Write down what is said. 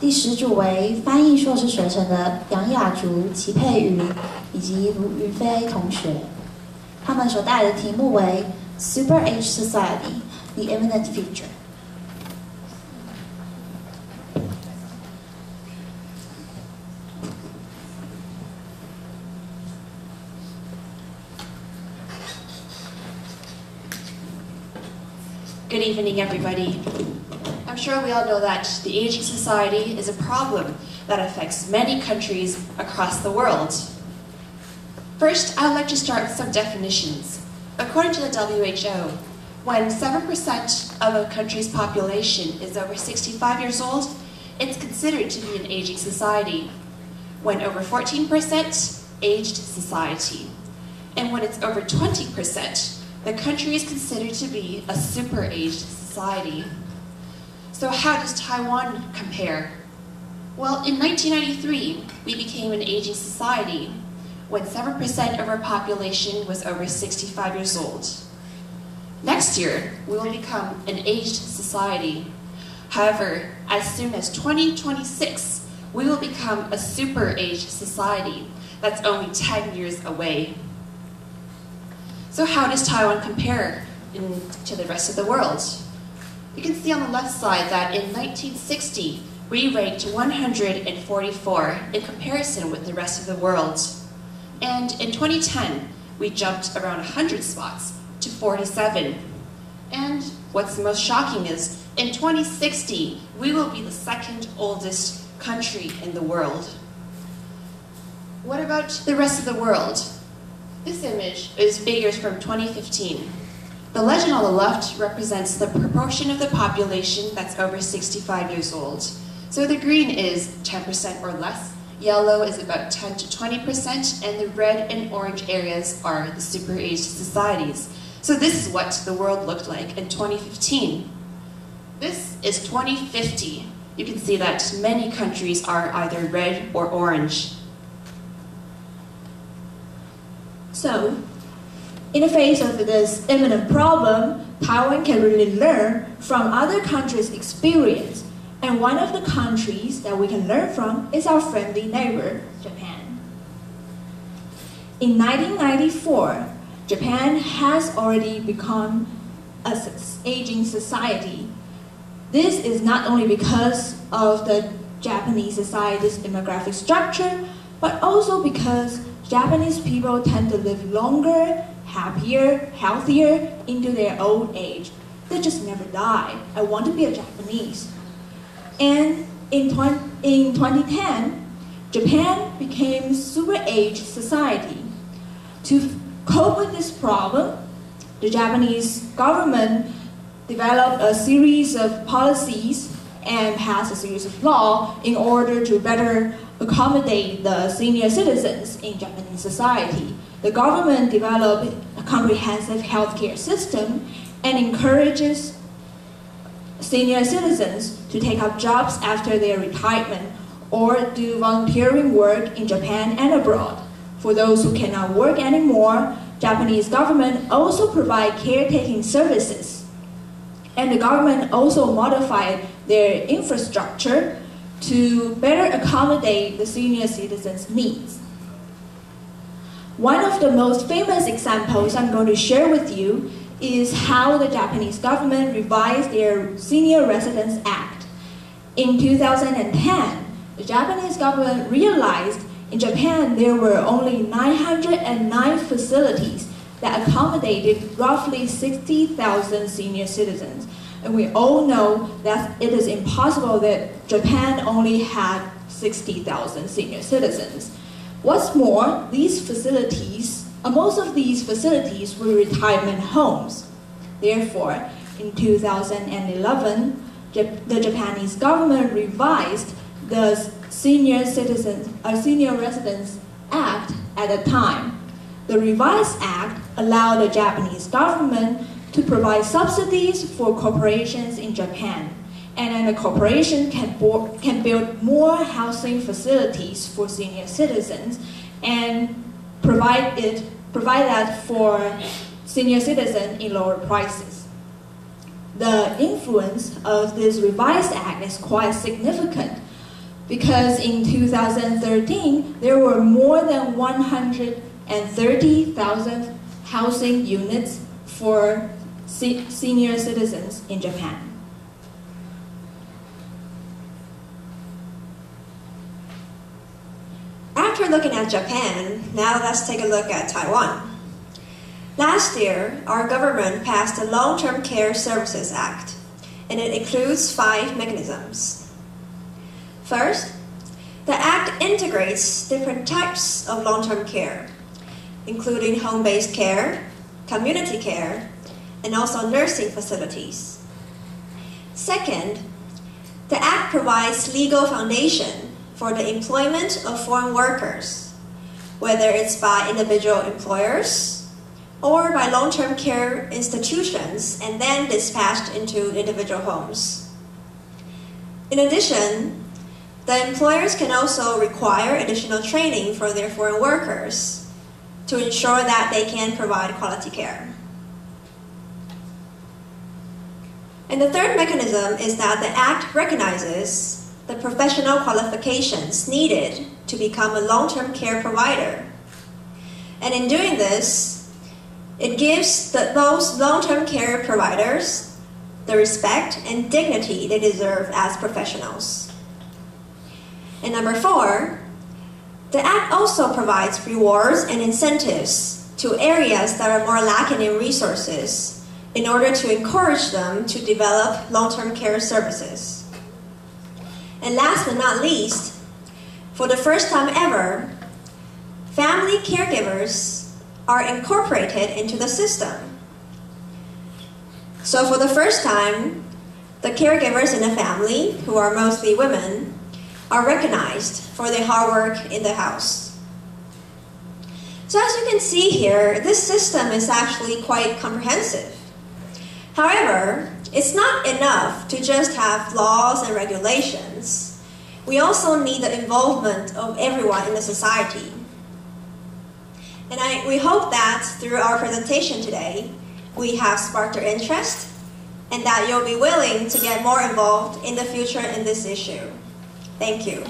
第10组为翻译硕士学程的杨雅竹、齐佩瑜以及卢云飞同学，他们所带来的题目为 Super Age Society: The Imminent Future。Good evening, everybody. I'm sure we all know that the aging society is a problem that affects many countries across the world. First, I would like to start with some definitions. According to the WHO, when 7% of a country's population is over 65 years old, it's considered to be an aging society. When over 14%, aged society. And when it's over 20%, the country is considered to be a super-aged society. So how does Taiwan compare? Well, in 1993, we became an aging society when 7% of our population was over 65 years old. Next year, we will become an aged society. However, as soon as 2026, we will become a super-aged society. That's only 10 years away. So how does Taiwan compare to the rest of the world? You can see on the left side that in 1960, we ranked 144 in comparison with the rest of the world. And in 2010, we jumped around 100 spots to 47. And what's most shocking is, in 2060, we will be the second oldest country in the world. What about the rest of the world? This image is figures from 2015. The legend on the left represents the proportion of the population that's over 65 years old. So the green is 10% or less, yellow is about 10 to 20%, and the red and orange areas are the super-aged societies. So this is what the world looked like in 2015. This is 2050. You can see that many countries are either red or orange. So, in the face of this imminent problem, Taiwan can really learn from other countries' experience. And one of the countries that we can learn from is our friendly neighbor, Japan. In 1994, Japan has already become an aging society. This is not only because of the Japanese society's demographic structure, but also because Japanese people tend to live longer, happier, healthier into their old age. They just never die. I want to be a Japanese. And in 2010, Japan became super-aged society. To cope with this problem, the Japanese government developed a series of policies and passed a series of laws in order to better accommodate the senior citizens in Japanese society. The government developed a comprehensive healthcare system and encourages senior citizens to take up jobs after their retirement or do volunteering work in Japan and abroad. For those who cannot work anymore, Japanese government also provide caretaking services. And the government also modified their infrastructure to better accommodate the senior citizens' needs. One of the most famous examples I'm going to share with you is how the Japanese government revised their Senior Residence Act. In 2010, the Japanese government realized in Japan there were only 909 facilities that accommodated roughly 60,000 senior citizens. And we all know that it is impossible that Japan only had 60,000 senior citizens. What's more, most of these facilities were retirement homes. Therefore, in 2011, the Japanese government revised the Senior Residence Act at the time. The revised act allowed the Japanese government to provide subsidies for corporations in Japan. And then the corporation can build more housing facilities for senior citizens and provide that for senior citizens in lower prices. The influence of this revised act is quite significant. because in 2013, there were more than 130,000 housing units for senior citizens in Japan. After looking at Japan, now let's take a look at Taiwan. Last year, our government passed the Long-Term Care Services Act, and it includes 5 mechanisms. First, the Act integrates different types of long-term care, including home-based care, community care, and also nursing facilities. Second, the Act provides legal foundation for the employment of foreign workers, whether it's by individual employers or by long-term care institutions and then dispatched into individual homes. In addition, the employers can also require additional training for their foreign workers to ensure that they can provide quality care. And the third mechanism is that the Act recognizes the professional qualifications needed to become a long-term care provider. And in doing this, it gives those long-term care providers the respect and dignity they deserve as professionals. And number 4, the Act also provides rewards and incentives to areas that are more lacking in resources in order to encourage them to develop long-term care services. And last but not least, for the first time ever, family caregivers are incorporated into the system. So for the first time, the caregivers in the family, who are mostly women, are recognized for their hard work in the house. So as you can see here, this system is actually quite comprehensive. However, it's not enough to just have laws and regulations. We also need the involvement of everyone in the society. And we hope that through our presentation today, we have sparked your interest and that you'll be willing to get more involved in the future in this issue. Thank you.